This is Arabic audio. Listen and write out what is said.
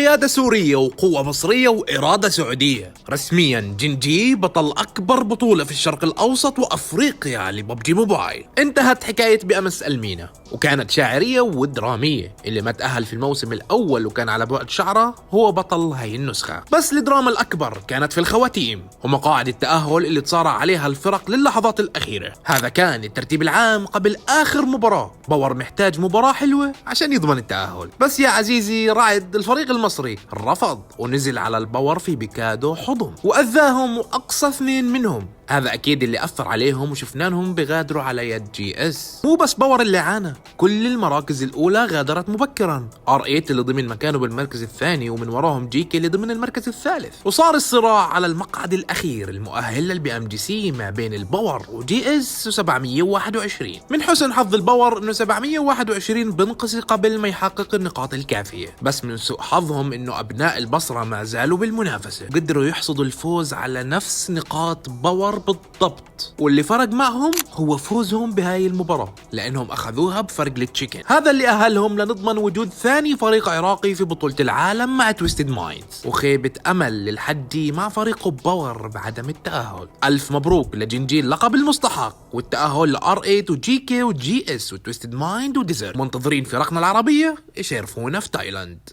قيادة سورية وقوة مصرية وإرادة سعودية. رسميا جنجي بطل أكبر بطولة في الشرق الأوسط وأفريقيا لببجي موبايل. انتهت حكاية بأمس المينا وكانت شاعرية ودرامية. اللي ما تأهل في الموسم الأول وكان على بعد شعره هو بطل هاي النسخة. بس الدراما الأكبر كانت في الخواتيم ومقاعد التأهل اللي تصارع عليها الفرق للحظات الأخيرة. هذا كان الترتيب العام قبل آخر مباراة. باور محتاج مباراة حلوة عشان يضمن التأهل، بس يا عزيزي رعد الفريق المصري رفض ونزل على الباور في بكادو حضن وأذاهم وأقصى اثنين منهم. هذا أكيد اللي أثر عليهم وشفناهم بغادروا على يد جي اس. مو بس باور اللي عانى، كل المراكز الأولى غادرت مبكرا. R8 اللي ضمن مكانه بالمركز الثاني ومن وراهم جيكي اللي ضمن المركز الثالث. وصار الصراع على المقعد الأخير المؤهل للبي ام جي سي ما بين الباور وجي اس و721. من حسن حظ الباور انه 721 بنقص قبل ما يحقق النقاط الكافية، بس من سوء حظهم انه ابناء البصرة ما زالوا بالمنافسة وقدروا يحصدوا الفوز على نفس نقاط باور بالضبط. واللي فرق معهم هو فوزهم بهاي المباراة لانهم اخذوها بفرق للتشيكن. هذا اللي اهلهم لنضمن وجود ثاني فريق عراقي في بطولة العالم مع تويستد مايندز، وخيبة امل للحدي مع فريق باور بعدم التأهل. الف مبروك لجنجي اللقب المستحق والتأهل ل R8 وجيكي وجي اس وتويستد مايند وديزر. منتظرين فرقنا العربية يشرفونا في تايلاند.